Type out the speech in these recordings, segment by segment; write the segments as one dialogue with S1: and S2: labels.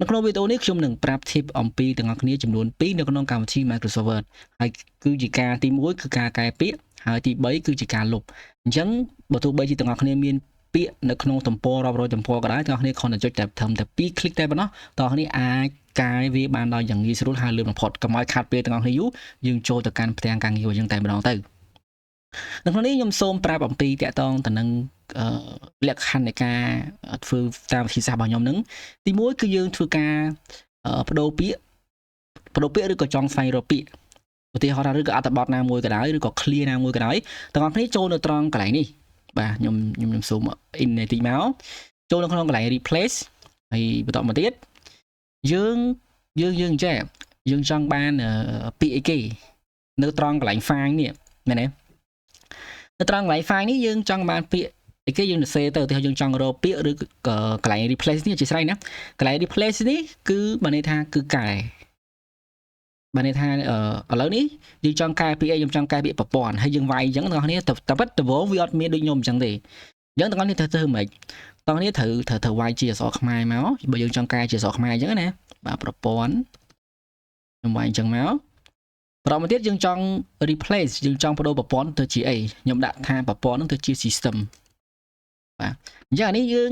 S1: នៅក្នុងវីដេអូនេះខ្ញុំនឹងប្រាប់ tip អំពីទាំងអស់គ្នាចំនួន2នៅក្នុងកម្មវិធី Microsoft Word ហើយគឺជាការទី1គឺការកែពាក្យហើយទី3គឺជាការលុបអញ្ចឹងបើទោះបីជាទាំងអស់គ្នាមានពាក្យនៅក្នុងទំព័ររាប់រយទំព័រក៏ដោយទាំងអស់គ្នាគ្រាន់តែចុចតែត្រឹមតែ2 click តែប៉ុណ្ណោះទាំងអស់គ្នាអាចកែវាបានដោយយ៉ាងងាយស្រួលហើយលឿនបំផុតកុំឲ្យខាត់ពេលទាំងអស់គ្នាយូរយើងចូលទៅកាន់ផ្ទាំងការងារយើងតែម្ដងទៅនៅក្នុងនេះខ្ញុំសូមប្រាប់អំពីតាក់ទងទៅនឹងលក្ខខណ្ឌនៃការធ្វើតាមវិធីសាស្ត្ររបស់ខ្ញុំនឹងទី1គឺយើងធ្វើការបដូរពាក្យឬក៏ចង់ស្វែងរកពាក្យឧទាហរណ៍ថាឬក៏អត្ថបទណាមួយក៏ដោយឬក៏ clear ណាមួយក៏ដោយទាំងអស់គ្នាចូលនៅត្រង់កន្លែងនេះបាទខ្ញុំសូម in តិចមកចូលនៅក្នុងកន្លែង replace ហើយបន្តមកទៀតយើងចេះយើងចង់បានពាក្យអីគេនៅត្រង់កន្លែង file នេះមែនទេនៅត្រង់កន្លែង file នេះយើងចង់បានពាក្យអីគេយើងសរសេរទៅតែយើងចង់រកពាក្យឬក៏កន្លែង replace នេះជាស្រ័យណាកន្លែង replace នេះគឺបើន័យថាគឺកែបើន័យថាឥឡូវនេះយើងចង់កែពាក្យអីខ្ញុំចង់កែពាក្យប្រព័ន្ធហើយយើងវាយអញ្ចឹងទាំងអស់គ្នាតែប៉ិតដំបូងវាអត់មានដូចខ្ញុំអញ្ចឹងទេអញ្ចឹងទាំងអស់គ្នាត្រូវធ្វើម៉េចទាំងអស់គ្នាត្រូវវាយជាអក្សរខ្មែរមកបើយើងចង់កែជាអក្សរខ្មែរអញ្ចឹងណាបាទប្រព័ន្ធខ្ញុំវាយអញ្ចឹងមកបន្តមកទៀតយើងចង់ replace យើងចង់បដូរប្រព័ន្ធទៅជាអីខ្ញុំដាក់ថាប្រព័ន្ធនឹងទៅជា system បាទអញ្ចឹងអានេះយើង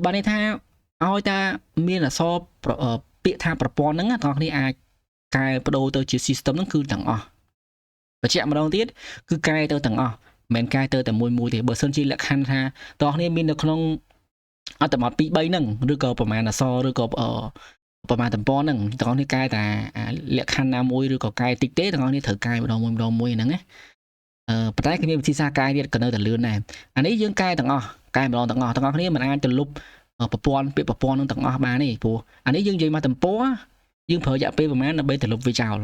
S1: បានន័យថាឲ្យតាមានអក្សរពាក្យថាប្រព័ន្ធហ្នឹងបងប្អូនអាចកែបដូរទៅជា system ហ្នឹងគឺទាំងអស់បញ្ជាក់ម្ដងទៀតគឺកែទៅទាំងអស់មិនមែនកែទៅតែមួយទេបើសិនជាលក្ខខណ្ឌថាបងប្អូនមាននៅក្នុងអត្ថបទ2 3ហ្នឹងឬក៏ប្រមាណអក្សរឬក៏ប្រមាណតំពរហ្នឹងបងប្អូនកែតែលក្ខខណ្ឌណាមួយឬក៏កែតិចទេបងប្អូនត្រូវកែម្ដងមួយហ្នឹងណាប៉ុន្តែគឺមានវិធីសាស្ត្រកែទៀតក៏នៅតែលឿនដែរអានេះយើងកែទាំងអស់កែម្ដងទាំងអស់គ្នាមិនអាចទៅលុបប្រព័ន្ធពាក្យប្រព័ន្ធនឹងទាំងអស់បានទេព្រោះអានេះយើងនិយាយមកទំព័រយើងប្រើរយៈពេលប្រហែលដើម្បីទៅលុបវាចោល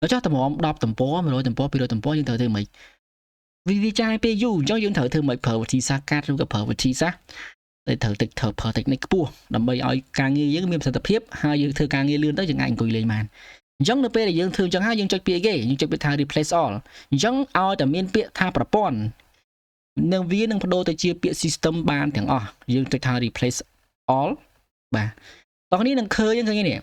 S1: ដល់ចុះតម្រាំ10ទំព័រ100ទំព័រ200ទំព័រយើងត្រូវធ្វើម៉េចវាចាយពេលយូរអញ្ចឹងយើងត្រូវធ្វើម៉េចប្រើវិធីសាស្ត្រកាត់ឬក៏ប្រើវិធីសាស្ត្រដែលត្រូវប្រើតិចនេះខ្ពស់ដើម្បីឲ្យការងារយើងមានប្រសិទ្ធភាពហើយយើងធ្វើការងារលឿនទៅយើងអាចអង្គុយលេងបានអញ្ចឹងនៅពេលដែលយើងធ្វើអញ្ចឹងហើយយើងចុចពាក្យគេយើងចុចពាក្យថា replace all អញ្ចឹងឲ្យតែមានពាក្យថាប្រព័ន្ធនឹងវានឹងបដូរទៅជាពាក្យ system បានទាំងអស់យើងចុចថា replace all បាទបងប្អូននឹងឃើញនេះ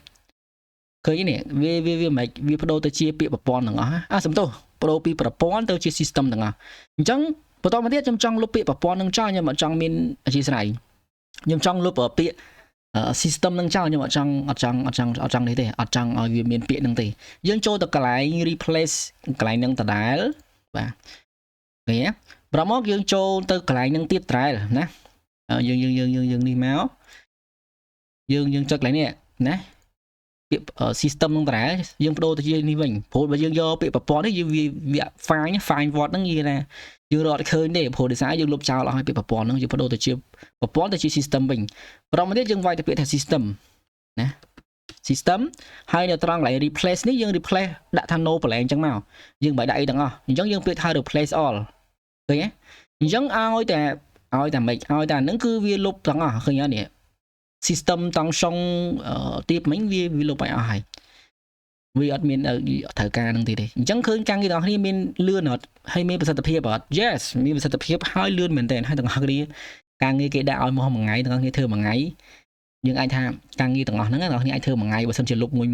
S1: វាមិនវាបដូរទៅជាពាក្យប្រព័ន្ធទាំងអស់សំទោសបដូរពីប្រព័ន្ធទៅជា system ទាំងអស់អញ្ចឹងបន្តមកទៀតខ្ញុំចង់លុបពាក្យប្រព័ន្ធនឹងចោលខ្ញុំអត់ចង់មានអធិស្ឋានខ្ញុំចង់លុបពាក្យsystem នឹងចោលខ្ញុំអត់ចង់នេះទេអត់ចង់ឲ្យវាមានពាក្យនឹងទេយើងចូលទៅកន្លែង replace កន្លែងនឹងដដែលបាទឃើញទេប្រមកយើងចូលទៅកន្លែងនឹងទៀតដដែលណាយើងនេះមកយើងចុចកន្លែងនេះណាពាក្យ system នឹងដដែលយើងបដូរទៅជានេះវិញព្រោះបើយើងយកពាក្យប្រព័ន្ធនេះយើងវា file word ហ្នឹងនិយាយថាយើងរកអត់ឃើញទេព្រោះដោយសារយើងលុបចោលអស់ហើយពាក្យប្រព័ន្ធហ្នឹងយើងបដូរទៅជាប្រព័ន្ធទៅជា system វិញប្រហែលទៀតយើងវាយទៅពាក្យថា system ណា system ហើយនៅត្រង់កន្លែង replace នេះយើង replace ដាក់ថា no blank អញ្ចឹងមកយើងមិនដាក់អីទាំងអស់អញ្ចឹងយើងពាក្យថា replace all ឃើញទេអញ្ចឹងឲ្យតែមិនឲ្យតែហ្នឹងគឺវាលុបទាំងអស់ឃើញអត់នេះ system តង់សុងទៀតមិញវាលុបឲ្យអស់ហើយវាអត់មានត្រូវការនឹងទេអញ្ចឹងឃើញការងាររបស់គ្នាមានលឿនអត់ហើយមានប្រសិទ្ធភាពអត់ yes មានប្រសិទ្ធភាពហើយលឿនមែនតើហើយទាំងអស់គ្នាការងារគេដាក់ឲ្យមកមួយថ្ងៃទាំងអស់គ្នាធ្វើមួយថ្ងៃយើងអាចថាការងារទាំងអស់ហ្នឹងទាំងអស់គ្នាអាចធ្វើមួយថ្ងៃបើសិនជាលុបមួយ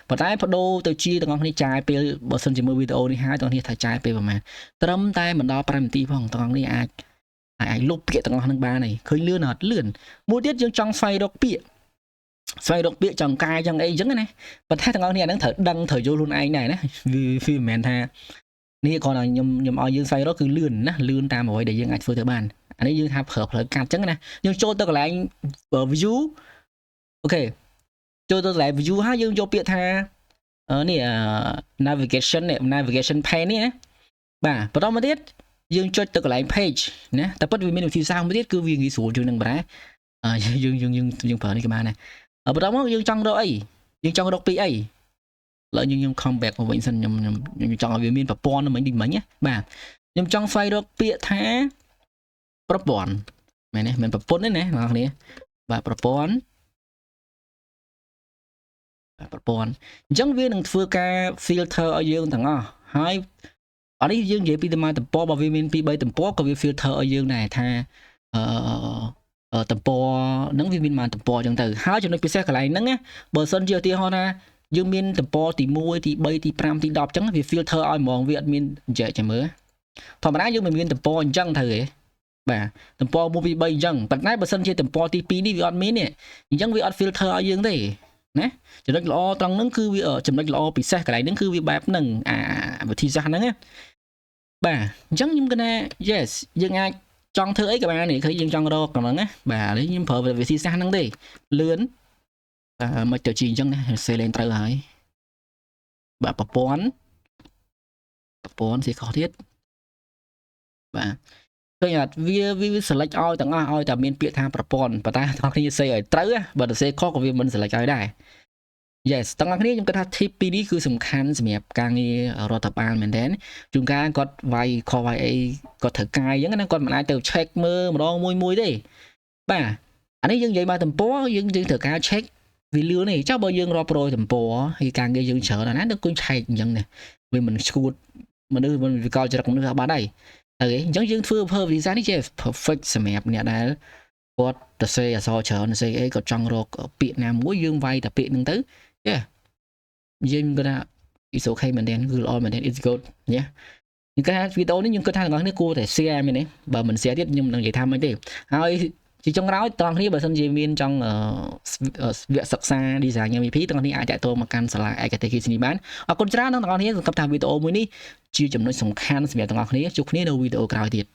S1: ប៉ុន្តែបដូរទៅជាទាំងអស់គ្នាចាយពេលបើសិនជាមើលវីដេអូនេះហើយទាំងអស់គ្នាត្រូវចាយពេលប្រហែលត្រឹមតែមិនដល់5នាទីផងទាំងអស់គ្នាអាចលុបពាក្យទាំងអស់ហ្នឹងបានហើយឃើញលឿនអត់លឿនមួយទៀតយើងចង់ស្វែងរកពាក្យចង់កាយចង់អីអញ្ចឹងណាប៉ុន្តែទាំងអស់គ្នាអាហ្នឹងត្រូវដឹងត្រូវយល់ខ្លួនឯងដែរណាវាមិនមែនថានេះគ្រាន់តែខ្ញុំឲ្យយើងស្វែងរកគឺលឿនណាលឿនតាមអ្វីដែលយើងអាចធ្វើទៅបានអានេះយើងថាប្រើផ្លូវកាត់អញ្ចឹងណាយើងចូលទៅកន្លែង view អូខេចូលទៅកន្លែង view ហើយយើងយកពាក្យថានេះnavigation pane នេះណាបាទបន្តមកទៀតយើងចុចទៅកន្លែង page ណាតែពិតវាមានវិធីសាស្ត្រមួយទៀតគឺវាងាយស្រួលជាងនឹងបាទយើងប្រើនេះក៏បានដែរបន្តមកយើងចង់រកអីយើងចង់រកពីអីឥឡូវខ្ញុំ come back មកវិញសិនខ្ញុំចង់ឲ្យវាមានប្រព័ន្ធមិញទីមិញណាបាទខ្ញុំចង់ស្វែងរកពាក្យថាប្រព័ន្ធមែនទេមិនប្រពន្ធទេណាបងប្អូនបាទប្រព័ន្ធអញ្ចឹងវានឹងធ្វើការ filter ឲ្យយើងទាំងអស់ហើយអានេះយើងនិយាយពីតំបន់បើវាមាន2 3ទំព័រក៏វា filter ឲ្យយើងដែរថា តំពហ្នឹងវាមានបានតំពអញ្ចឹងទៅហើយចំណុចពិសេសកន្លែងហ្នឹងណាបើសិនជាឧទាហរណ៍ថាយើងមានតំពទី1ទី3ទី5ទី10អញ្ចឹងវា filter ឲ្យហ្មងវាអត់មានអញ្ចឹងចាំមើលធម្មតាយើងមិនមានតំពអញ្ចឹងទៅទេបាទតំព1 2 3អញ្ចឹងប៉ុន្តែបើសិនជាតំពទី2នេះវាអត់មានទេអញ្ចឹងវាអត់ filter ឲ្យយើងទេណាចំណុចល្អត្រង់ហ្នឹងគឺវាចំណុចល្អពិសេសកន្លែងហ្នឹងគឺវាបែបហ្នឹងវិធីសាស្ត្រហ្នឹងណាបាទអញ្ចឹងខ្ញុំគិតថា yes យើងអាចចង់ធ្វើអីក៏បាននេះគឺយើងចង់រកហ្នឹងណាបាទឥឡូវខ្ញុំប្រើវិធីសាស្ត្រហ្នឹងទេលឿនមិនទៅជីអញ្ចឹងណាសេលេងត្រូវហើយបាទប្រព័ន្ធស៊ីខុសទៀតបាទឃើញអត់វា select ឲ្យទាំងអស់ឲ្យតែមានពាក្យថាប្រព័ន្ធប៉ុន្តែទាំងគ្នាសេឲ្យត្រូវបើទៅសេខុសក៏វាមិន select ឲ្យដែរ yes ទាំងអស់គ្នាខ្ញុំគិតថា tip ពីរនេះគឺសំខាន់សម្រាប់ការងាររដ្ឋបាលមែនទែនជួនកាលគាត់វាយខុសវាយអីគាត់ត្រូវកាយអញ្ចឹងណាគាត់មិនអាចទៅ check មើលម្ដងមួយទេបាទអានេះយើងនិយាយមកទំព័រយើងត្រូវការ check វាលឿននេះចុះបើយើងរាប់រយទំព័រហើយការងារយើងច្រើនណាស់ដល់គង់ឆែកអញ្ចឹងណាវាមិនឈួតមនុស្សមិនវិកលចរិតមនុស្សបាត់ហើយអញ្ចឹងយើងធ្វើ design នេះជា perfect សម្រាប់អ្នកដែលគាត់ទៅសេអក្សរច្រើនសេអីគាត់ចង់រកពាក្យណាមួយយើងវាយតែពាក្យហ្នឹងទៅយើងគាត់ថា it's okay មែនទេគឺល្អមែនទេ it's good ញ៉េខ្ញុំគិតថាវីដេអូនេះខ្ញុំគិតថាទាំងអស់គ្នាគួរតែ share មែនទេបើមិន share ទៀតខ្ញុំនឹងនិយាយថាមិនទេហើយជាចុងក្រោយទាំងគ្នាបើសិនជាមានចង់វគ្គសិក្សា design MVP ទាំងគ្នាអាចតាក់ទងមកកាន់សាលាឯកទេសនេះបានអរគុណច្រើនទាំងអស់គ្នាសង្ឃឹមថាវីដេអូមួយនេះជាចំណុចសំខាន់សម្រាប់ទាំងអស់គ្នាជួបគ្នានៅវីដេអូក្រោយទៀត